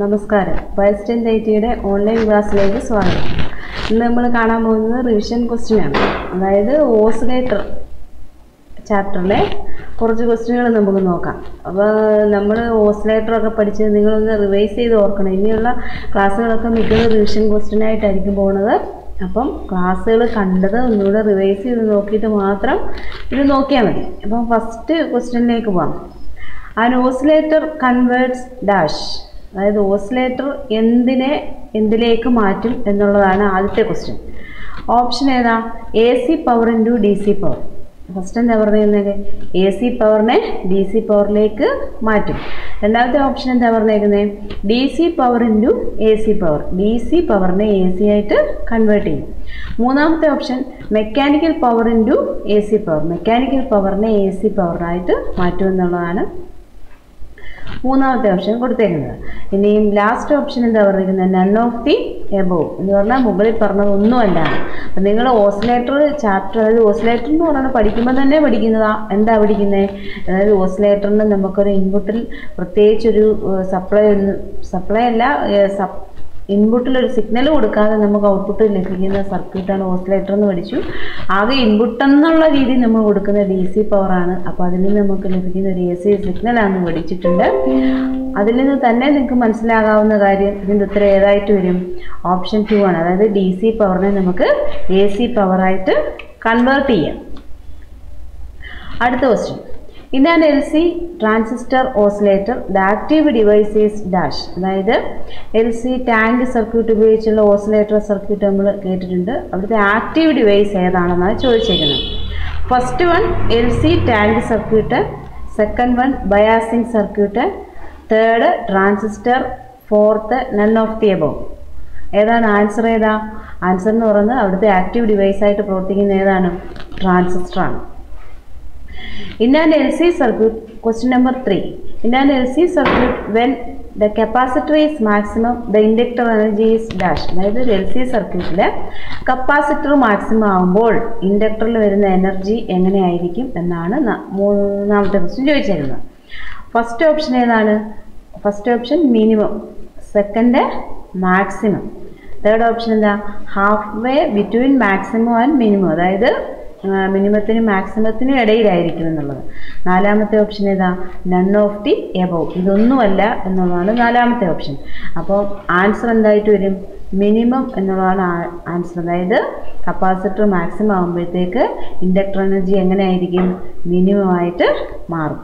നമസ്കാരം. ബൈസ്റ്റൻ ഡേറ്റയുടെ ഓൺലൈൻ ക്ലാസ്സിലേക്ക് സ്വാഗതം. ഇന്ന് നമ്മൾ കാണാൻ പോകുന്നത് റിവിഷൻ ക്വസ്റ്റ്യൻ ആണ്. അതായത് ഓസിലേറ്റർ ചാപ്റ്ററിലെ കുറച്ച് ക്വസ്റ്റ്യനുകൾ നമുക്ക് നോക്കാം. അപ്പോൾ നമ്മൾ ഓസിലേറ്ററൊക്കെ പഠിച്ച് നിങ്ങളൊന്ന് റിവൈസ് ചെയ്ത് ഓർക്കണം. ഇനിയുള്ള ക്ലാസ്സുകളൊക്കെ മിക്കത് റിവിഷൻ ക്വസ്റ്റ്യനായിട്ടായിരിക്കും പോകുന്നത്. അപ്പം ക്ലാസ്സുകൾ കണ്ടത് ഒന്നുകൂടെ റിവൈസ് ചെയ്ത് നോക്കിയിട്ട് മാത്രം ഇത് നോക്കിയാൽ മതി. അപ്പം ഫസ്റ്റ് ക്വസ്റ്റ്യനിലേക്ക് പോകാം. ആൻ ഓസിലേറ്റർ കൺവേർട്സ് ഡാഷ്, അതായത് ഓസിലേറ്റർ എന്തിലേക്ക് മാറ്റും എന്നുള്ളതാണ് ആദ്യത്തെ ക്വസ്റ്റ്യൻ. ഓപ്ഷൻ ഏതാ? A C power into D C power. First എന്താ പറഞ്ഞിരുന്നത്? എ സി പവറിനെ ഡി സി പവറിലേക്ക് മാറ്റും. രണ്ടാമത്തെ ഓപ്ഷൻ എന്താ പറഞ്ഞേക്കുന്നത്? D C power into A C power. D C പവറിനെ എ സി ആയിട്ട് കൺവേർട്ട് ചെയ്യും. മൂന്നാമത്തെ option mechanical power into A C power. Mechanical പവറിനെ എ സി പവറായിട്ട് മാറ്റും എന്നുള്ളതാണ് മൂന്നാമത്തെ ഓപ്ഷൻ കൊടുത്തേക്കുന്നത്. ഇനിയും ലാസ്റ്റ് ഓപ്ഷൻ എന്താ പറഞ്ഞിരിക്കുന്നത്? നൺ ഓഫ് ദി എബോവ് എന്ന് പറഞ്ഞാൽ മുകളിൽ പറഞ്ഞതൊന്നുമല്ല. അപ്പം നിങ്ങൾ ഓസിലേറ്റർ ചാപ്റ്റർ, അതായത് ഓസിലേറ്റർ എന്ന് പറഞ്ഞാൽ പഠിക്കുമ്പോൾ തന്നെ പഠിക്കുന്നതാ. എന്താ പഠിക്കുന്നത്? അതായത് ഓസിലേറ്ററിന് നമുക്കൊരു ഇൻപുട്ടിൽ പ്രത്യേകിച്ചൊരു സപ്ലൈ അല്ല, ഇൻപുട്ടിലൊരു സിഗ്നൽ കൊടുക്കാതെ നമുക്ക് ഔട്ട്പുട്ട് ലഭിക്കുന്ന സർക്യൂട്ടാണ് ഓസിലേറ്റർ എന്ന് പഠിച്ചു. ആകെ ഇൻപുട്ട് എന്നുള്ള രീതിയിൽ നമ്മൾ കൊടുക്കുന്ന ഡി സി പവറാണ്. അപ്പോൾ അതിൽ നിന്ന് നമുക്ക് ലഭിക്കുന്ന ഒരു എ സി സിഗ്നലാണെന്ന് പഠിച്ചിട്ടുണ്ട്. അതിൽ നിന്ന് തന്നെ നിങ്ങൾക്ക് മനസ്സിലാകാവുന്ന കാര്യം ഇതിൻ്റെ ഉത്തരം ഏതായിട്ട് വരും? ഓപ്ഷൻ 2 ആണ്. അതായത് ഡി സി പവറിനെ നമുക്ക് എ സി പവറായിട്ട് കൺവേർട്ട് ചെയ്യാം. അടുത്ത question. In an L C transistor oscillator the active device is dash. അതായത് എൽ സി ടാങ്ക് സർക്യൂട്ട് ഉപയോഗിച്ചുള്ള ഓസിലേറ്റർ സർക്യൂട്ട് നമ്മൾ കേട്ടിട്ടുണ്ട്. അവിടുത്തെ ആക്റ്റീവ് ഡിവൈസ് ഏതാണെന്നാണ് ചോദിച്ചേക്കുന്നത്. First one L C tank circuit, second one biasing circuit, third transistor, fourth none of the above. ഏതാണ് answer? ഏതാ answer എന്ന് പറയുന്നത്? അവിടുത്തെ ആക്റ്റീവ് ഡിവൈസായിട്ട് പ്രവർത്തിക്കുന്ന ഏതാണ്? ട്രാൻസിസ്റ്ററാണ്. In an LC circuit, question number 3. In an LC circuit, when the capacitor is maximum, the inductor energy is dash. അതായത് എൽ സി സർക്യൂട്ടിൽ കപ്പാസിറ്റർ മാക്സിമം ആകുമ്പോൾ ഇൻഡക്ടറിൽ വരുന്ന എനർജി എങ്ങനെയായിരിക്കും എന്നാണ് മൂന്നാമത്തെ ക്വസ്റ്റ്യൻ ചോദിച്ചിരുന്നത്. ഫസ്റ്റ് ഓപ്ഷൻ ഏതാണ്? First option minimum, second maximum, third option എന്താ? Half way between maximum and minimum. അതായത് മിനിമത്തിനും മാക്സിമത്തിനും ഇടയിലായിരിക്കും എന്നുള്ളത്. നാലാമത്തെ ഓപ്ഷൻ ഏതാ? None of the above. ഇതൊന്നുമല്ല എന്നുള്ളതാണ് നാലാമത്തെ ഓപ്ഷൻ. അപ്പോൾ ആൻസർ എന്തായിട്ട് വരും? മിനിമം എന്നുള്ളതാണ് ആൻസർ. അതായത് കപ്പാസിറ്റർ മാക്സിമം ആകുമ്പോഴത്തേക്ക് ഇൻഡക്ടർ എനർജി എങ്ങനെയായിരിക്കും? മിനിമം ആയിട്ട് മാറും.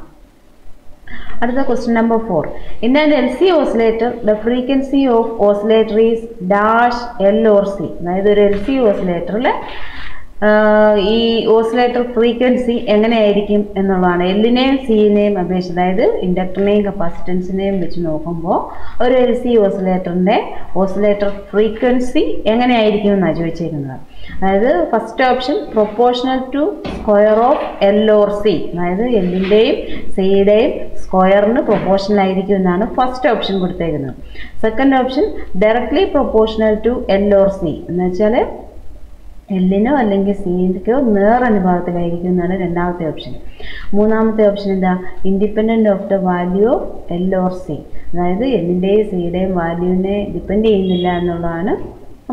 അടുത്ത question number 4. In an L C oscillator the frequency of oscillator is dash L or C. അതായത് ഒരു എൽ സി ഓസിലേറ്ററിൽ ഈ ഓസിലേറ്റർ ഫ്രീക്വൻസി എങ്ങനെയായിരിക്കും എന്നുള്ളതാണ്. എല്ലിനെയും സിനെയും അപേക്ഷിച്ച്, അതായത് ഇൻഡക്ടറിനെയും കപ്പാസിറ്റൻസിനെയും വെച്ച് നോക്കുമ്പോൾ ഒരു എൽ സി ഓസിലേറ്റർ ഫ്രീക്വൻസി എങ്ങനെയായിരിക്കും എന്നാണ് ചോദിച്ചിരിക്കുന്നത്. അതായത് first option proportional to square of L or C. അതായത് എല്ലിൻ്റെയും സിയുടെയും സ്ക്വയറിന് പ്രൊപ്പോർഷണൽ ആയിരിക്കും എന്നാണ് ഫസ്റ്റ് ഓപ്ഷൻ കൊടുത്തേക്കുന്നത്. Second option directly proportional to L or C എന്ന് വെച്ചാൽ എല്ലിനോ അല്ലെങ്കിൽ സിക്കോ നേർ അനുപാതത്തിലായിരിക്കും എന്നാണ് രണ്ടാമത്തെ ഓപ്ഷൻ. മൂന്നാമത്തെ ഓപ്ഷൻ എന്താ? Independent of the value of L or C. അതായത് എല്ലിൻ്റെയും സിയുടെയും വാല്യൂവിനെ ഡിപ്പെൻഡ് ചെയ്യുന്നില്ല എന്നുള്ളതാണ്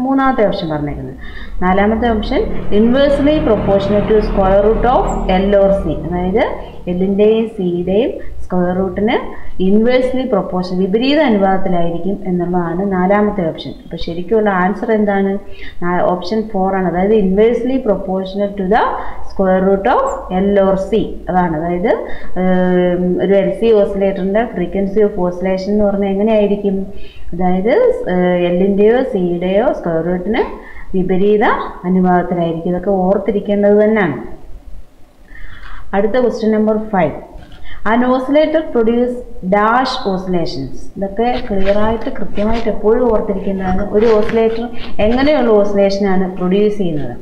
മൂന്നാമത്തെ ഓപ്ഷൻ പറഞ്ഞേക്കുന്നത്. നാലാമത്തെ option inversely proportional to square root of L or C. അതായത് എല്ലിൻ്റെയും സിയുടെയും സ്ക്വയർ റൂട്ടിന് ഇൻവേഴ്സ്ലി പ്രൊപ്പോർഷൻ, വിപരീത അനുപാതത്തിലായിരിക്കും എന്നുള്ളതാണ് നാലാമത്തെ ഓപ്ഷൻ. അപ്പോൾ ശരിക്കുള്ള ആൻസർ എന്താണ്? ഓപ്ഷൻ 4 ആണ്. അതായത് inversely proportional to the square root of L or C. അതാണ്. അതായത് ഒരു എൽ സി ഓസിലേറ്ററിൻ്റെ ഫ്രീക്വൻസി ഓഫ് ഓസിലേഷൻ എന്ന് പറഞ്ഞാൽ എങ്ങനെയായിരിക്കും? അതായത് എല്ലിൻ്റെയോ സിയുടെയോ സ്ക്വയർ റൂട്ടിന് വിപരീത അനുപാതത്തിലായിരിക്കും. ഇതൊക്കെ ഓർത്തിരിക്കേണ്ടത് തന്നെയാണ്. അടുത്ത question number 5. An oscillator produce dash oscillations. ഇതൊക്കെ ക്ലിയറായിട്ട് കൃത്യമായിട്ട് എപ്പോഴും ഓർത്തിരിക്കേണ്ടതാണ്. ഒരു ഓസിലേറ്റർ എങ്ങനെയുള്ള ഓസിലേഷനാണ് പ്രൊഡ്യൂസ് ചെയ്യുന്നത്?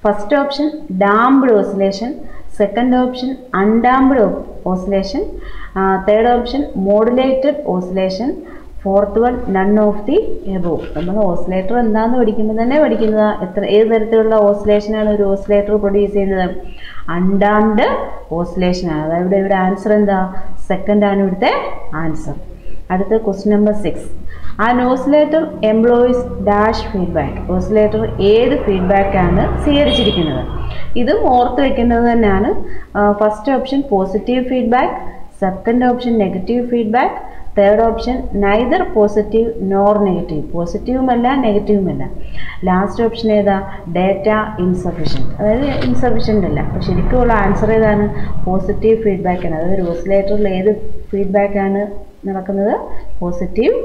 First option damped oscillation, second option undamped oscillation, third option modulated oscillation, fourth one none of the above. നമ്മൾ ഓസിലേറ്റർ എന്താണെന്ന് പഠിക്കുമ്പോൾ തന്നെ പഠിക്കുന്നത് ഏത് തരത്തിലുള്ള ഓസിലേഷനാണ് ഒരു ഓസിലേറ്റർ പ്രൊഡ്യൂസ് ചെയ്യുന്നത്? അൺഡാംപ്ഡ് ഓസിലേഷനാണ്. അതായത് ഇവിടെ ആൻസർ എന്താ? സെക്കൻഡ് ആണ് ഇവിടുത്തെ ആൻസർ. അടുത്ത question number 6. An oscillator employees dash feedback. Oscillator ഏത് ഫീഡ്ബാക്കാണ് സ്വീകരിച്ചിരിക്കുന്നത്? ഇതും ഓർത്ത് വെക്കേണ്ടത് തന്നെയാണ്. First option positive feedback, second option negative feedback, third option neither positive nor negative. പോസിറ്റീവുമല്ല നെഗറ്റീവുമല്ല. ലാസ്റ്റ് ഓപ്ഷൻ ഏതാ? ഡേറ്റ ഇൻസഫിഷ്യൻറ്റ്, അതായത് ഇൻസഫിഷ്യൻ്റ് അല്ല. അപ്പോൾ ശരിക്കുമുള്ള ആൻസർ ഏതാണ്? പോസിറ്റീവ് ഫീഡ്ബാക്കാണ്. അതായത് ഒരു ഓസിലേറ്ററിൽ ഏത് ഫീഡ്ബാക്കാണ് നടക്കുന്നത്? പോസിറ്റീവ്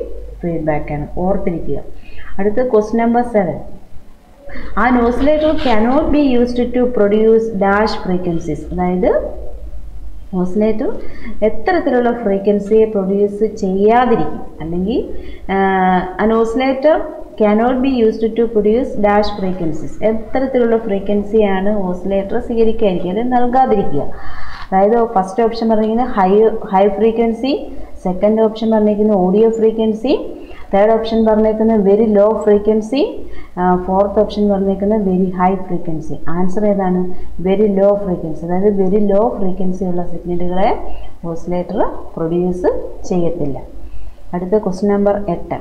ഫീഡ്ബാക്കാണ്. ഓർത്തിരിക്കുക. അടുത്ത question number 7. An oscillator cannot be used to produce dash frequencies. അതായത് ഓസിലേറ്റർ എത്തരത്തിലുള്ള ഫ്രീക്വൻസിയെ പ്രൊഡ്യൂസ് ചെയ്യാതിരിക്കും, അല്ലെങ്കിൽ an oscillator cannot be used to produce dash frequencies. എത്തരത്തിലുള്ള ഫ്രീക്വൻസിയാണ് ഓസിലേറ്റർ സ്വീകരിക്കാതിരിക്കുക അല്ലെങ്കിൽ നൽകാതിരിക്കുക? അതായത് ഫസ്റ്റ് ഓപ്ഷൻ പറഞ്ഞിരിക്കുന്നത് ഹൈ ഫ്രീക്വൻസി, സെക്കൻഡ് ഓപ്ഷൻ പറഞ്ഞിരിക്കുന്നത് ഓഡിയോ ഫ്രീക്വൻസി, തേർഡ് ഓപ്ഷൻ പറഞ്ഞിരിക്കുന്നത് very low frequency, fourth option പറഞ്ഞിരിക്കുന്നത് വെരി ഹൈ ഫ്രീക്വൻസി. ആൻസർ ഏതാണ്? Very low frequency. അതായത് വെരി ലോ ഫ്രീക്വൻസി ഉള്ള സിഗ്നലുകളെ ഓസിലേറ്റർ പ്രൊഡ്യൂസ് ചെയ്യത്തില്ല. അടുത്ത question number 8.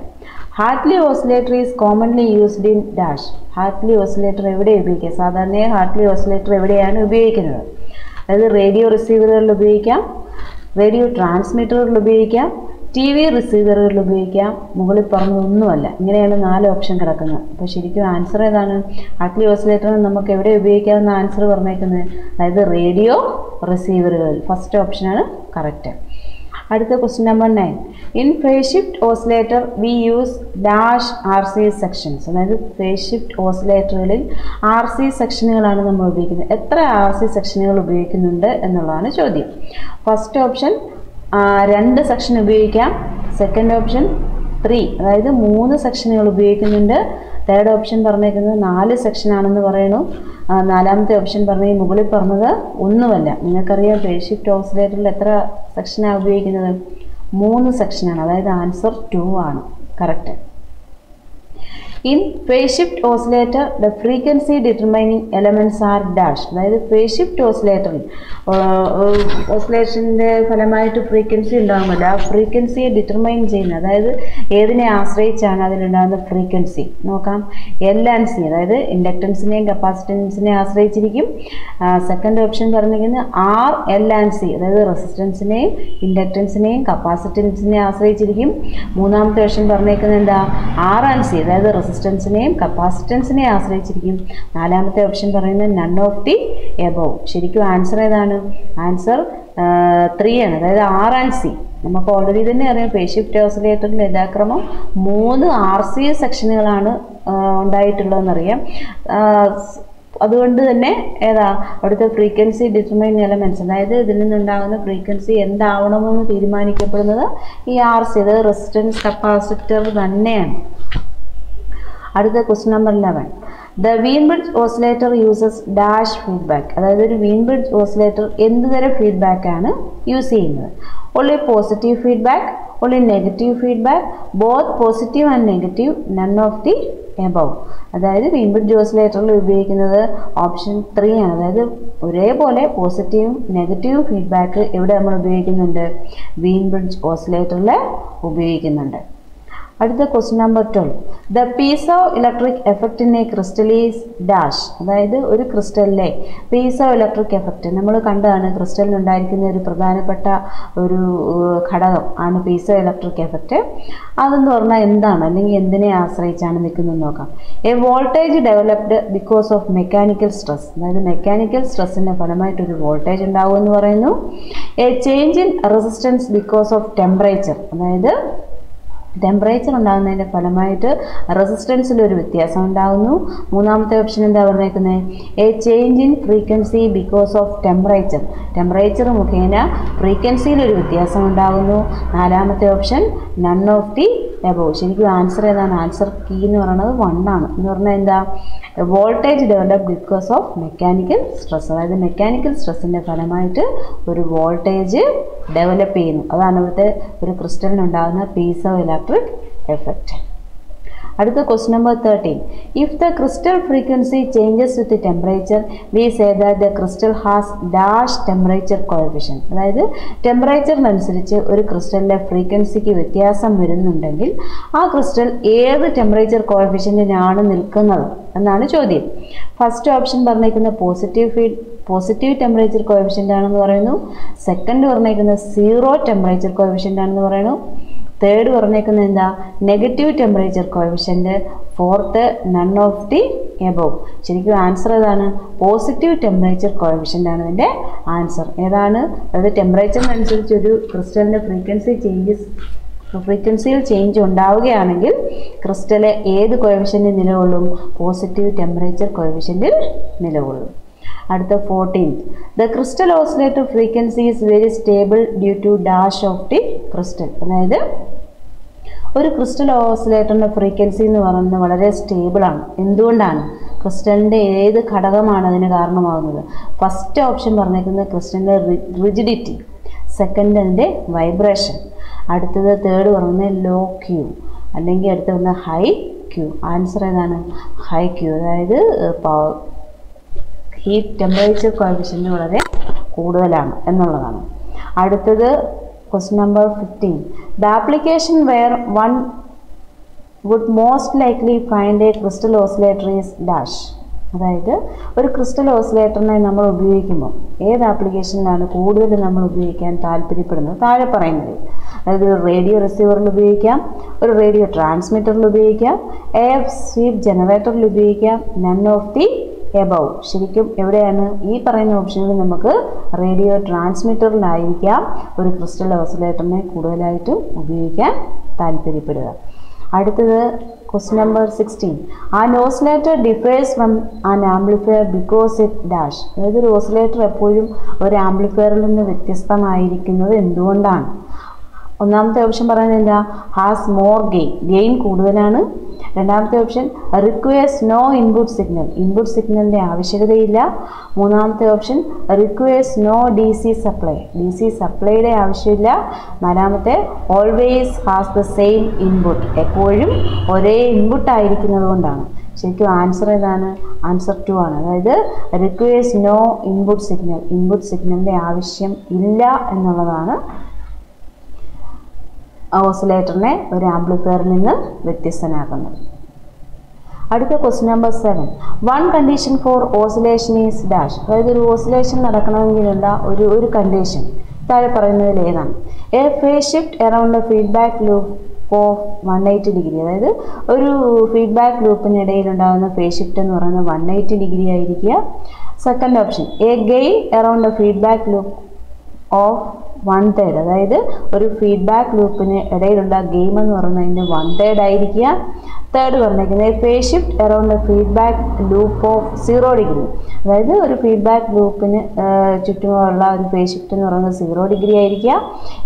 Hartley oscillator is commonly used in dash. Hartley oscillator എവിടെ ഉപയോഗിക്കുക? സാധാരണ ഹാർട്ട്ലി ഓസിലേറ്റർ എവിടെയാണ് ഉപയോഗിക്കുന്നത്? അതായത് റേഡിയോ റിസീവറുകളിൽ ഉപയോഗിക്കാം, റേഡിയോ ട്രാൻസ്മിറ്ററുകളിൽ ഉപയോഗിക്കാം, TV റിസീവറുകളിൽ ഉപയോഗിക്കാം, മുകളിൽ പറഞ്ഞതൊന്നുമല്ല. ഇങ്ങനെയാണ് 4 ഓപ്ഷൻ കിടക്കുന്നത്. അപ്പോൾ ശരിക്കും ആൻസർ ഏതാണ്? ഹാർട്ട്ലി ഓസിലേറ്റർ നമുക്ക് എവിടെ ഉപയോഗിക്കാമെന്ന ആൻസർ പറഞ്ഞേക്കുന്നത്? അതായത് റേഡിയോ റിസീവറുകളിൽ. ഫസ്റ്റ് ഓപ്ഷനാണ് കറക്റ്റ്. അടുത്ത question number 9. In phase shift oscillator we use dash RC sections. അതായത് ഫേസ് ഷിഫ്റ്റ് ഓസിലേറ്ററുകളിൽ RC സെക്ഷനുകളാണ് നമ്മൾ ഉപയോഗിക്കുന്നത്. എത്ര RC സെക്ഷനുകൾ ഉപയോഗിക്കുന്നുണ്ട് എന്നുള്ളതാണ് ചോദ്യം. ഫസ്റ്റ് ഓപ്ഷൻ 2 സെക്ഷൻ ഉപയോഗിക്കാം, സെക്കൻഡ് ഓപ്ഷൻ 3, അതായത് 3 സെക്ഷനുകൾ ഉപയോഗിക്കുന്നുണ്ട്, തേർഡ് ഓപ്ഷൻ പറഞ്ഞേക്കുന്നത് 4 സെക്ഷനാണെന്ന് പറയണു, നാലാമത്തെ ഓപ്ഷൻ പറഞ്ഞ മുകളിൽ പറഞ്ഞത് ഒന്നുമല്ല. നിങ്ങൾക്കറിയാം ഫേസ് ഷിഫ്റ്റ് ഓസിലേറ്ററിൽ എത്ര സെക്ഷനാണ് ഉപയോഗിക്കുന്നത്? 3 സെക്ഷനാണ്. അതായത് ആൻസർ 2 ആണ് correct. In phase shift oscillator the frequency determining elements are dash. അതായത് ഫേസ് ഷിഫ്റ്റ് ഓസിലേറ്ററിൽ ഓസിലേഷൻ്റെ ഫലമായിട്ട് ഫ്രീക്വൻസി ഉണ്ടാകുമല്ലോ, ആ ഫ്രീക്വൻസിയെ ഡിറ്റർമൈൻ ചെയ്യുന്നത്, അതായത് ഏതിനെ ആശ്രയിച്ചാണ് അതിലുണ്ടാകുന്ന ഫ്രീക്വൻസി നോക്കാം. L&C, അതായത് ഇൻഡക്റ്റൻസിനെയും കപ്പാസിറ്റൻസിനെയും ആശ്രയിച്ചിരിക്കും. സെക്കൻഡ് ഓപ്ഷൻ പറഞ്ഞിരിക്കുന്നത് RL&C, അതായത് റെസിസ്റ്റൻസിനെയും ഇൻഡക്റ്റൻസിനെയും കപ്പാസിറ്റൻസിനെയും ആശ്രയിച്ചിരിക്കും. മൂന്നാമത്തെ ഓപ്ഷൻ പറഞ്ഞേക്കുന്നത് എന്താ? R&C, അതായത് റെസിസ്റ്റൻസിനെയും കപ്പാസിറ്റൻസിനെയും ആശ്രയിച്ചിരിക്കും. നാലാമത്തെ ഓപ്ഷൻ പറയുന്നത് നൺ ഓഫ് ദി എബോവ്. ശരിക്കും ആൻസർ ഏതാണ്? ആൻസർ 3 ആണ്, അതായത് R&C. നമുക്ക് ഓൾറെഡി തന്നെ അറിയാം ഫേസ് ഷിഫ്റ്റ് ഓസിലേറ്ററിൽ യഥാക്രമം 3 RC സെക്ഷനുകളാണ് ഉണ്ടായിട്ടുള്ളതെന്നറിയാം. അതുകൊണ്ട് തന്നെ ഏതാ അവിടുത്തെ ഫ്രീക്വൻസി ഡിറ്റർമൈൻ എലമെൻറ്റ്സ്, അതായത് ഇതിൽ നിന്നുണ്ടാകുന്ന ഫ്രീക്വൻസി എന്താവണമെന്ന് തീരുമാനിക്കപ്പെടുന്നത് ഈ RC, അതായത് റെസിസ്റ്റൻസ് കപ്പാസിറ്റർ തന്നെയാണ്. അടുത്ത question number 11. The Wien bridge oscillator uses dash feedback. അതായത് ഒരു വീൻ ബ്രിഡ്ജ് ഓസിലേറ്റർ എന്ത് തരം ഫീഡ്ബാക്കാണ് യൂസ് ചെയ്യുന്നത്? Only positive feedback, only negative feedback, both positive and negative, none of the above. അതായത് വീൻ ബ്രിഡ്ജ് ഓസിലേറ്ററിൽ ഉപയോഗിക്കുന്നത് option 3 ആണ്. അതായത് ഒരേപോലെ പോസിറ്റീവും നെഗറ്റീവും ഫീഡ്ബാക്ക് എവിടെ നമ്മൾ ഉപയോഗിക്കുന്നുണ്ട്? വീൻ ബ്രിഡ്ജ് ഓസിലേറ്ററിൽ ഉപയോഗിക്കുന്നുണ്ട്. അടുത്ത question number 12. The piezo electric effect in A crystal is dash. അതായത് ഒരു ക്രിസ്റ്റലിലെ പീസോ ഇലക്ട്രിക് എഫക്റ്റ് നമ്മൾ കണ്ടതാണ്. ക്രിസ്റ്റലിനുണ്ടായിരിക്കുന്ന ഒരു പ്രധാനപ്പെട്ട ഒരു ഘടകം ആണ് പീസോ ഇലക്ട്രിക് എഫക്റ്റ്. അതെന്ന് പറഞ്ഞാൽ എന്താണ്, അല്ലെങ്കിൽ എന്തിനെ ആശ്രയിച്ചാണ് നിൽക്കുന്നത് നോക്കാം. A voltage developed because of mechanical stress. അതായത് മെക്കാനിക്കൽ സ്ട്രെസ്സിൻ്റെ ഫലമായിട്ടൊരു വോൾട്ടേജ് ഉണ്ടാകുമെന്ന് പറയുന്നു. A change in resistance because of temperature. അതായത് ടെമ്പറേച്ചർ ഉണ്ടാകുന്നതിൻ്റെ ഫലമായിട്ട് റെസിസ്റ്റൻസിലൊരു വ്യത്യാസം ഉണ്ടാകുന്നു. മൂന്നാമത്തെ ഓപ്ഷൻ എന്താ പറഞ്ഞേക്കുന്നത്? A change in frequency because of temperature. Temperature മുഖേന ഫ്രീക്വൻസിയിലൊരു വ്യത്യാസം ഉണ്ടാകുന്നു. നാലാമത്തെ option none of the above. ശരിക്കും ആൻസർ ഏതാണ്? ആൻസർ കീ എന്ന് പറയുന്നത് 1 ആണ്. എന്ന് പറഞ്ഞാൽ എന്താ? Voltage develop because of mechanical stress. അതായത് മെക്കാനിക്കൽ സ്ട്രെസ്സിൻ്റെ ഫലമായിട്ട് ഒരു വോൾട്ടേജ് ഡെവലപ്പ് ചെയ്യുന്നു. അതാണ് ഇവിടുത്തെ ഒരു ക്രിസ്റ്റലിനുണ്ടാകുന്ന പീസോ ഇലക്ട്രിക് എഫക്റ്റ്. അടുത്ത question number 13. If the crystal frequency changes with temperature we say that the crystal has dash temperature coefficient. അതായത് ടെമ്പറേച്ചറിനനുസരിച്ച് ഒരു ക്രിസ്റ്റലിലെ ഫ്രീക്വൻസിക്ക് വ്യത്യാസം വരുന്നുണ്ടെങ്കിൽ ആ ക്രിസ്റ്റൽ ഏത് ടെമ്പറേച്ചർ കോഎഫിഷ്യന്റിനാണ് നിൽക്കുന്നത് എന്നാണ് ചോദ്യം. ഫസ്റ്റ് ഓപ്ഷൻ പറഞ്ഞിരിക്കുന്ന പോസിറ്റീവ് ടെമ്പറേച്ചർ കോഎഫിഷ്യന്റ് ആണെന്ന് പറയുന്നു. സെക്കൻഡ് പറഞ്ഞിരിക്കുന്നത് 0 ടെമ്പറേച്ചർ കോഎഫിഷ്യന്റ് ആണെന്ന് പറയുന്നു. തേർഡ് പറഞ്ഞേക്കുന്നത് എന്താ, negative temperature coefficient. Fourth none of the above. ശരിക്കും ആൻസർ ഏതാണ്? പോസിറ്റീവ് ടെമ്പറേച്ചർ കോഎഫിഷ്യന്റ് ആണ് ഇതിൻ്റെ ആൻസർ. ഏതാണ്? അതായത് ടെമ്പറേച്ചറിനനുസരിച്ച് ഒരു ക്രിസ്റ്റലിൻ്റെ ഫ്രീക്വൻസിയിൽ ചേഞ്ച് ഉണ്ടാവുകയാണെങ്കിൽ ക്രിസ്റ്റല് ഏത് കോഎഫിഷ്യന്റിൽ നിലകൊള്ളും? പോസിറ്റീവ് ടെമ്പറേച്ചർ കോഎഫിഷ്യന്റിൽ നിലകൊള്ളും. അടുത്ത 14. The crystal oscillator frequency is very stable due to dash of the crystal. അതായത് ഒരു ക്രിസ്റ്റൽ ഓസിലേറ്ററിൻ്റെ ഫ്രീക്വൻസി എന്ന് പറയുന്നത് വളരെ സ്റ്റേബിളാണ്. എന്തുകൊണ്ടാണ്? ക്രിസ്റ്റലിൻ്റെ ഏത് ഘടകമാണ് അതിന് കാരണമാകുന്നത്? ഫസ്റ്റ് ഓപ്ഷൻ പറഞ്ഞേക്കുന്നത് ക്രിസ്റ്റലിൻ്റെ റിജിഡിറ്റി, സെക്കൻഡ് അതിൻ്റെ വൈബ്രേഷൻ, അടുത്തത് തേർഡ് പറയുന്നത് ലോ ക്യൂ, അല്ലെങ്കിൽ അടുത്ത് പറയുന്നത് ഹൈ ക്യൂ. ആൻസർ ഏതാണ്? High Q. അതായത് ഹീറ്റ് ടെമ്പറേച്ചർ കോഎഫിഷ്യന്റ് വളരെ കൂടുതലാണ് എന്നുള്ളതാണ്. അടുത്തത് question number 15. The application where one would most likely find a crystal oscillator is dash. അതായത് ഒരു ക്രിസ്റ്റൽ ഓസിലേറ്ററിനെ നമ്മൾ ഉപയോഗിക്കുമ്പോൾ ഏത് ആപ്ലിക്കേഷനിലാണ് കൂടുതൽ നമ്മൾ ഉപയോഗിക്കാൻ താല്പര്യപ്പെടുന്നത്? താഴെ പറയുന്നത്. അതായത് ഒരു റേഡിയോ റിസീവറിൽ ഉപയോഗിക്കാം, ഒരു റേഡിയോ ട്രാൻസ്മിറ്ററിൽ ഉപയോഗിക്കാം, AF സ്വീപ്പ് ജനറേറ്ററിൽ ഉപയോഗിക്കാം, നൺ ഓഫ് ദി എബവ്. ശരിക്കും എവിടെയാണ്? ഈ പറയുന്ന ഓപ്ഷനിൽ നമുക്ക് റേഡിയോ ട്രാൻസ്മിറ്ററിലായിരിക്കാം ഒരു ക്രിസ്റ്റൽ ഓസിലേറ്ററിനെ കൂടുതലായിട്ടും ഉപയോഗിക്കാൻ താല്പര്യപ്പെടുക. അടുത്തത് question number 16. An oscillator differs from an amplifier because it dash. അതായത് ഒരു ഓസിലേറ്റർ എപ്പോഴും ഒരു ആംപ്ലിഫയറിൽ നിന്ന് വ്യത്യസ്തമായിരിക്കുന്നത് എന്തുകൊണ്ടാണ്? ഒന്നാമത്തെ ഓപ്ഷൻ പറയുന്നത് എന്താ? ഹാസ് മോർ ഗെയിൻ കൂടുതലാണ്. രണ്ടാമത്തെ option requires no input signal, input സിഗ്നലിൻ്റെ ആവശ്യകതയില്ല. മൂന്നാമത്തെ ഓപ്ഷൻ റിക്വയർസ് നോ DC സപ്ലൈയുടെ ആവശ്യമില്ല. നാലാമത്തെ always has the same input, എപ്പോഴും ഒരേ ഇൻപുട്ട് ആയിരിക്കുന്നത് കൊണ്ടാണ്. ശരിക്കും ആൻസർ ഏതാണ്? ആൻസർ 2 ആണ്. അതായത് റിക്വയർസ് നോ ഇൻപുട്ട് സിഗ്നലിൻ്റെ ആവശ്യം ഇല്ല എന്നുള്ളതാണ് ഓസിലേറ്ററിനെ ഒരു ആംപ്ലിഫയറിൽ നിന്ന് വ്യത്യസ്തനാക്കുന്നത്. അടുത്ത question number 7. One condition for oscillation is dash. അതായത് ഒരു ഓസിലേഷൻ നടക്കണമെങ്കിലുള്ള ഒരു കണ്ടീഷൻ താഴെ പറയുന്നതിൽ ഏതാണ്? A phase shift around a feedback loop of 180 degree. അതായത് ഒരു ഫീഡ്ബാക്ക് ലൂപ്പിനിടയിൽ ഉണ്ടാകുന്ന ഫേസ് ഷിഫ്റ്റ് എന്ന് പറയുന്നത് 180 ഡിഗ്രി ആയിരിക്കുക. Second option A gain around a feedback loop of 1/3. അതായത് ഒരു ഫീഡ്ബാക്ക് ലൂപ്പിന് ഇടയിലുള്ള ഗെയിം എന്ന് പറയുന്നതിൻ്റെ 1/3 ആയിരിക്കുക. തേർഡ് പറഞ്ഞിരിക്കുന്നത് phase shift around a feedback loop of 0 degree. അതായത് ഒരു ഫീഡ്ബാക്ക് ലൂപ്പിന് ചുറ്റുമുള്ള ഒരു ഫേസ് ഷിഫ്റ്റ് എന്ന് പറയുന്നത് 0 ഡിഗ്രി ആയിരിക്കുക.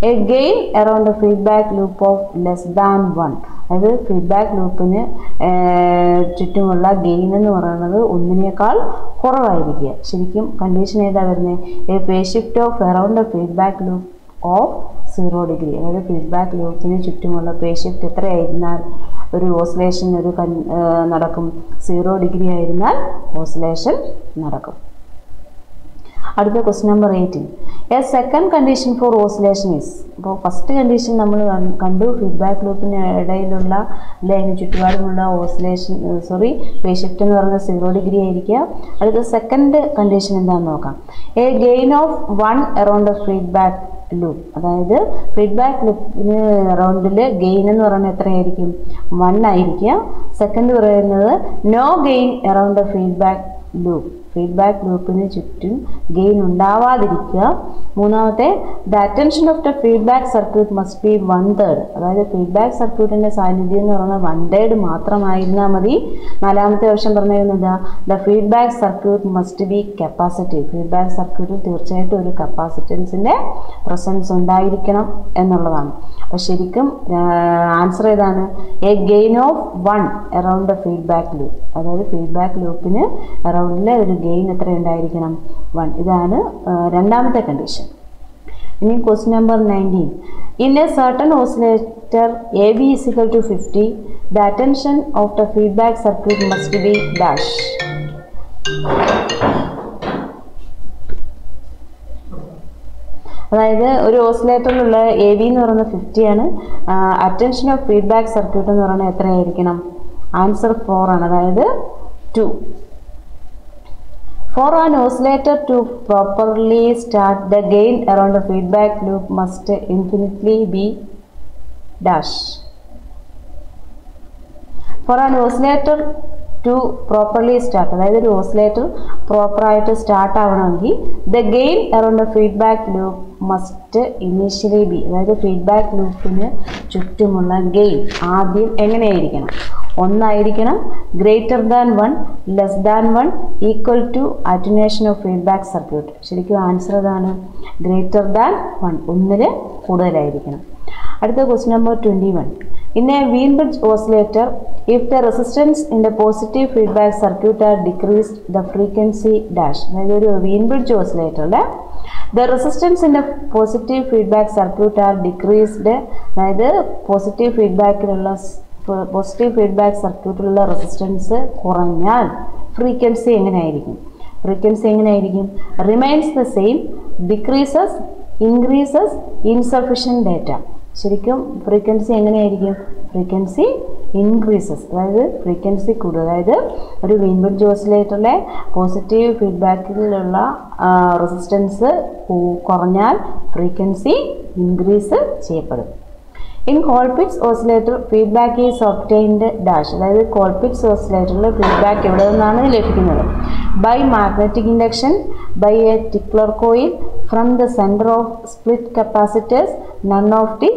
A gain around a feedback loop of less than 1. അതായത് ഫീഡ്ബാക്ക് ലൂപ്പിന് ചുറ്റുമുള്ള ഗെയിൻ എന്ന് പറയുന്നത് 1നേക്കാൾ കുറവായിരിക്കുക. ശരിക്കും കണ്ടീഷൻ ഏതാ വരുന്നത്? A phase shift of around a feedback loop of 0 degree. അതായത് ഫീഡ്ബാക്ക് ലൂപ്പിന് ചുറ്റുമുള്ള ഫേസ് ഷിഫ്റ്റ് എത്രയായിരുന്നാൽ ഒരു ഓസിലേഷൻ നടക്കും? 0 ഡിഗ്രി ആയിരുന്നാൽ ഓസിലേഷൻ നടക്കും. അടുത്ത question number 18. A second condition for oscillation is. അപ്പോൾ ഫസ്റ്റ് കണ്ടീഷൻ നമ്മൾ കണ്ടു, ഫീഡ്ബാക്ക് ലൂപ്പിന് ഇടയിലുള്ള അതിന് ചുറ്റുപാടുമുള്ള ഫേസ് ഷിഫ്റ്റ് എന്ന് പറയുന്നത് 0 ഡിഗ്രി ആയിരിക്കുക. അടുത്ത സെക്കൻഡ് കണ്ടീഷൻ എന്താണെന്ന് നോക്കാം. A gain of 1 around a feedback loop. അതായത് ഫീഡ്ബാക്ക് ലൂപ്പിന് അറൗണ്ടിൽ ഗെയിൻ എന്ന് പറയുന്നത് എത്രയായിരിക്കും? 1 ആയിരിക്കുക. സെക്കൻഡ് പറയുന്നത് no gain around a feedback ലൂപ്പിന് ചുറ്റും ഗെയിൻ ഉണ്ടാവാതിരിക്കുക. മൂന്നാമത്തെ the attention of the feedback circuit must be 1/3. അതായത് ഫീഡ്ബാക്ക് സർക്യൂട്ടിൻ്റെ സാന്നിധ്യം എന്ന് പറയുന്നത് 1/3 മാത്രമായിരുന്നാൽ മതി. നാലാമത്തെ ഓപ്ഷൻ പറഞ്ഞിരുന്നത് the feedback circuit must B capacitive. Feedback സർക്യൂട്ടിൽ തീർച്ചയായിട്ടും ഒരു കപ്പാസിറ്റൻസിൻ്റെ പ്രസൻസ് ഉണ്ടായിരിക്കണം എന്നുള്ളതാണ്. അപ്പോൾ ശരിക്കും ആൻസർ ഏതാണ്? A gain of 1 around a feedback loop. അതായത് ഫീഡ്ബാക്ക് ലൂപ്പിന് അറൗണ്ടിൽ ഒരു ഗെയിൻ എത്ര ഉണ്ടായിരിക്കണം? 1. ഇതാണ് രണ്ടാമത്തെ കണ്ടീഷൻ. ഇനി question number 19. In a certain oscillator AB is equal to 50, the attention of the feedback circuit must be dash. അതായത് ഒരു ഓസിലേറ്ററിലുള്ള എ ബി എന്ന് പറയുന്നത് 50 ആണ്. അറ്റൻഷൻ ഓഫ് ഫീഡ്ബാക്ക് സർക്യൂട്ട് എന്ന് പറയുന്നത് എത്രയായിരിക്കണം? ആൻസർ 4 ആണ്, അതായത് 2. For an oscillator to properly start, the gain around the feedback loop must infinitely be dash. For an oscillator to properly start, അതായത് ഒരു ഓസിലേറ്റർ പ്രോപ്പറായിട്ട് സ്റ്റാർട്ട് ആവണമെങ്കിൽ the gain around the feedback loop must initially be, അതായത് feedback ലൂപ്പിന് ചുറ്റുമുള്ള gain ആദ്യം എങ്ങനെയായിരിക്കണം? ഒന്നായിരിക്കണം, greater than 1, less than 1, equal to attenuation of feedback circuit. ശരിക്കും ആൻസർ അതാണ്, ഗ്രേറ്റർ ദാൻ 1, ഒന്നിൽ കൂടുതലായിരിക്കണം. അടുത്ത question number 21. In a Wien-Bridge oscillator, if the resistance in the positive feedback circuit are decreased, the frequency dash. അതായത് ഒരു Wien-Bridge oscillator the resistance in the positive feedback circuit are decreased, അതായത് positive feedback സർക്യൂട്ടിലുള്ള resistance കുറഞ്ഞാൽ frequency എങ്ങനെയായിരിക്കും? Remains the same, decreases, increases, insufficient data. ശരിക്കും frequency എങ്ങനെയായിരിക്കും? Frequency increases, അതായത് frequency കൂടുക. അതായത് ഒരു വീൻബ്രിഡ്ജ് ഓസിലേറ്ററിലെ പോസിറ്റീവ് ഫീഡ്ബാക്കിലുള്ള റെസിസ്റ്റൻസ് കുറഞ്ഞാൽ ഫ്രീക്വൻസി ഇൻക്രീസ് ചെയ്യപ്പെടും. In Colpitts oscillator, feedback is obtained dash. അതായത് കോൾപിറ്റ്സ് ഓസിലേറ്ററിൽ ഫീഡ്ബാക്ക് എവിടെ നിന്നാണ് ലഭിക്കുന്നത്? By magnetic induction, by a tickler coil, from the centre of split capacitors, none of the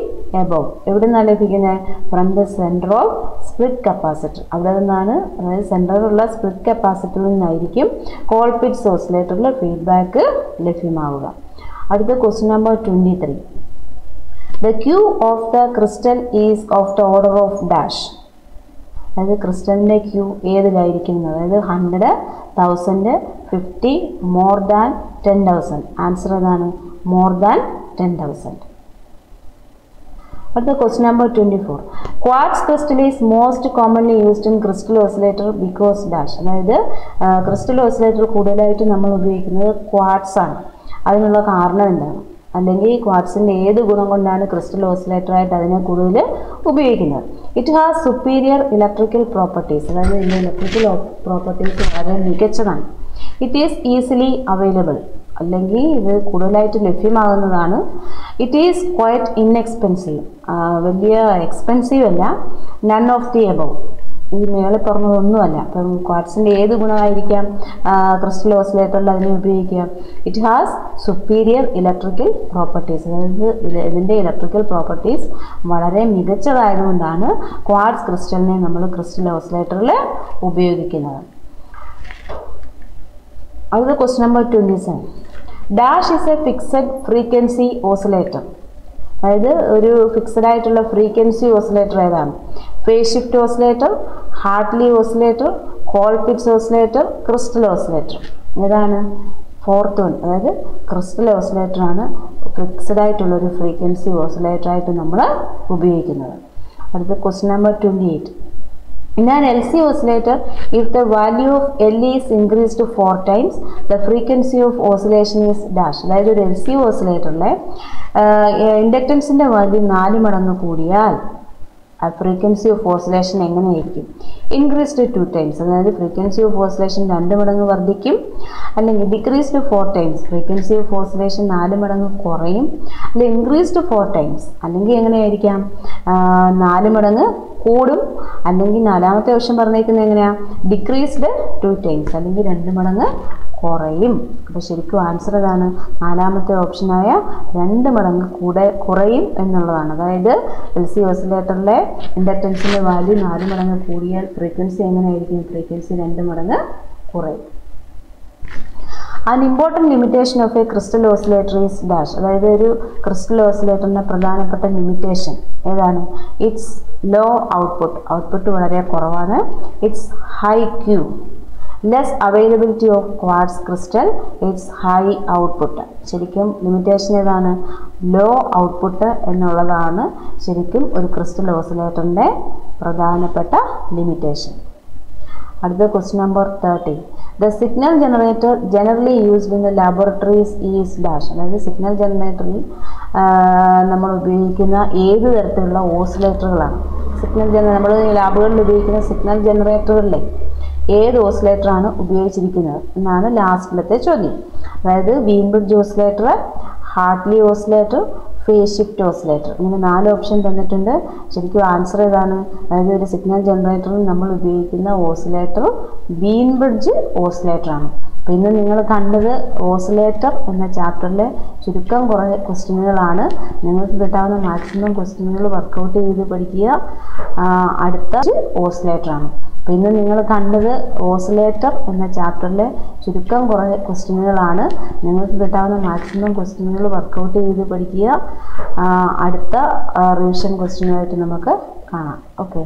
above. എവിടെ നിന്നാണ് ലഭിക്കുന്നത്? From the centre of split capacitor. അവിടെ നിന്നാണ്, അതായത് സെൻറ്ററിലുള്ള സ്പ്ലിറ്റ് കപ്പാസിറ്ററിൽ നിന്നായിരിക്കും കോൾപിറ്റ്സ് ഓസിലേറ്ററിൽ ഫീഡ്ബാക്ക് ലഭ്യമാവുക. അടുത്ത question number 23. The Q of the crystal is of the order of dash. അതായത് ക്രിസ്റ്റലിൻ്റെ ക്യൂ ഏതിലായിരിക്കുന്നത്? അതായത് 100, 1000, 50, മോർ ദാൻ 10,000. ആൻസർ ഏതാണ്? More than 10,000. അടുത്ത question number 24. Quartz crystal is most commonly used in crystal oscillator because dash. അതായത് crystal oscillator കൂടുതലായിട്ട് നമ്മൾ ഉപയോഗിക്കുന്നത് quartz ആണ്. അതിനുള്ള കാരണം എന്താണ്? അല്ലെങ്കിൽ ക്വാർട്സിൻ്റെ ഏത് ഗുണം കൊണ്ടാണ് ക്രിസ്റ്റൽ ഓസിലേറ്ററായിട്ട് അതിനെ കൂടുതൽ ഉപയോഗിക്കുന്നത്? It has superior electrical properties. അതായത് ഇതിൻ്റെ ഇലക്ട്രിക്കൽ പ്രോപ്പർട്ടീസ് വളരെ മികച്ചതാണ്. ഇറ്റ് ഈസ് ഈസിലി അവൈലബിൾ, അല്ലെങ്കിൽ ഇത് കൂടുതലായിട്ട് ലഭ്യമാകുന്നതാണ്. ഇറ്റ് ഈസ് ക്വൈറ്റ് ഇൻഎക്സ്പെൻസീവ്, വലിയ എക്സ്പെൻസീവ് അല്ല. നൺ ഓഫ് ദി എബോവ്, ഈ മേളിൽ പറഞ്ഞതൊന്നുമല്ല. അപ്പം ക്വാർട്സിൻ്റെ ഏത് ഗുണമായിരിക്കാം ക്രിസ്റ്റൽ ഓസിലേറ്ററിൽ അതിനെ ഉപയോഗിക്കാം? It has superior electrical properties. അതായത് ഇതിൻ്റെ ഇലക്ട്രിക്കൽ പ്രോപ്പർട്ടീസ് വളരെ മികച്ചതായതുകൊണ്ടാണ് ക്വാർട്സ് ക്രിസ്റ്റലിനെ നമ്മൾ ക്രിസ്റ്റൽ ഓസിലേറ്ററിൽ ഉപയോഗിക്കുന്നത്. അടുത്ത question number 27. Dash is A fixed frequency oscillator. അതായത് ഒരു ഫിക്സഡ് ആയിട്ടുള്ള ഫ്രീക്വൻസി ഓസിലേറ്റർ ഏതാണ്? Phase shift oscillator, Hartley oscillator, Colpitts oscillator, crystal oscillator. ഏതാണ്? ഫോർത്ത് വൺ, അതായത് ക്രിസ്റ്റൽ ഓസിലേറ്റർ ആണ് ഫിക്സഡ് ആയിട്ടുള്ളൊരു ഫ്രീക്വൻസി ഓസിലേറ്ററായിട്ട് നമ്മൾ ഉപയോഗിക്കുന്നത്. അടുത്ത question number 28. In an LC oscillator, if the value of L is increased 4 times, the frequency of oscillation is dash. അതായത് ഒരു LC ഓസിലേറ്ററിലെ ഇൻഡക്റ്റൻസിൻ്റെ value 4 മടങ്ങ് കൂടിയാൽ ഫ്രീക്വൻസി ഓഫ് ഓസിലേഷൻ എങ്ങനെയായിരിക്കും? ഇൻക്രീസ്ഡ് 2 times, അതായത് ഫ്രീക്വൻസി ഓഫ് ഓസിലേഷൻ 2 മടങ്ങ് വർദ്ധിക്കും. അല്ലെങ്കിൽ decreased 4 times, frequency of oscillation 4 മടങ്ങ് കുറയും. അല്ലെങ്കിൽ ഇൻക്രീസ്ഡ് 4 times, അല്ലെങ്കിൽ എങ്ങനെയായിരിക്കാം? 4 മടങ്ങ് കൂടും. അല്ലെങ്കിൽ നാലാമത്തെ ഓപ്ഷൻ പറഞ്ഞേക്കുന്നത് എങ്ങനെയാണ്? ഡിക്രീസ്ഡ് 2 times, അല്ലെങ്കിൽ 2 മടങ്ങ് കുറയും. അപ്പോൾ ശരിക്കും ആൻസർ ഏതാണ്? നാലാമത്തെ ഓപ്ഷനായ 2 മടങ്ങ് കുറയും എന്നുള്ളതാണ്. അതായത് LC ഓസിലേറ്ററിലെ ഇൻഡക്റ്റൻസിൻ്റെ വാല്യൂ 4 മടങ്ങ് കൂടിയാൽ ഫ്രീക്വൻസി എങ്ങനെയായിരിക്കും? ഫ്രീക്വൻസി 2 മടങ്ങ് കുറയും. An important limitation of a crystal oscillator is dash. അതായത് ഒരു ക്രിസ്റ്റൽ ഓസിലേറ്ററിൻ്റെ പ്രധാനപ്പെട്ട ലിമിറ്റേഷൻ ഏതാണ്? ഇറ്റ്സ് ലോ ഔട്ട്പുട്ട്, ഔട്ട്പുട്ട് വളരെ കുറവാണ്. It's high Q, less availability of quartz crystal, it's high output. ശരിക്കും ലിമിറ്റേഷൻ ഏതാണ്? ലോ ഔട്ട്പുട്ട് എന്നുള്ളതാണ് ശരിക്കും ഒരു ക്രിസ്റ്റൽ ഓസിലേറ്ററിൻ്റെ പ്രധാനപ്പെട്ട ലിമിറ്റേഷൻ. അടുത്ത question number 30. The signal generator generally used in the laboratories is dash. അതായത് സിഗ്നൽ ജനറേറ്ററിൽ നമ്മൾ ഉപയോഗിക്കുന്ന ഏത് തരത്തിലുള്ള ഓസിലേറ്ററുകളാണ്? നമ്മൾ ലാബുകളിൽ ഉപയോഗിക്കുന്ന സിഗ്നൽ ജനറേറ്ററുകളിലെ ഏത് ഓസിലേറ്ററാണ് ഉപയോഗിച്ചിരിക്കുന്നത് എന്നാണ് ലാസ്റ്റിലത്തെ ചോദ്യം. അതായത് Wien bridge oscillator, Hartley oscillator, phase shift oscillator, ഇങ്ങനെ 4 ഓപ്ഷൻ തന്നിട്ടുണ്ട്. ശരിക്കും ആൻസർ ഏതാണ്? അതായത് ഒരു സിഗ്നൽ ജനറേറ്ററിൽ നമ്മൾ ഉപയോഗിക്കുന്ന ഓസിലേറ്റർ വീൻ ബ്രിഡ്ജ് ഓസിലേറ്ററാണ്. അപ്പോൾ ഇന്ന് നിങ്ങൾ കണ്ടത് ഓസിലേറ്റർ എന്ന ചാപ്റ്ററിലെ ചുരുക്കം കുറേ ക്വസ്റ്റ്യനുകളാണ്. നിങ്ങൾക്ക് കിട്ടാവുന്ന മാക്സിമം ക്വസ്റ്റ്യനുകൾ വർക്കൗട്ട് ചെയ്ത് പഠിക്കുക. അടുത്ത ഓസിലേറ്ററാണ്. അപ്പോൾ ഇന്ന് നിങ്ങൾ കണ്ടത് ഓസിലേറ്റർ എന്ന ചാപ്റ്ററിലെ ചുരുക്കം കുറേ ക്വസ്റ്റ്യനുകളാണ്. നിങ്ങൾക്ക് കിട്ടാവുന്ന മാക്സിമം ക്വസ്റ്റ്യനുകൾ വർക്കൗട്ട് ചെയ്ത് പഠിക്കുക. അടുത്ത റിവിഷൻ ക്വസ്റ്റ്യനുമായിട്ട് നമുക്ക് കാണാം. ഓക്കെ.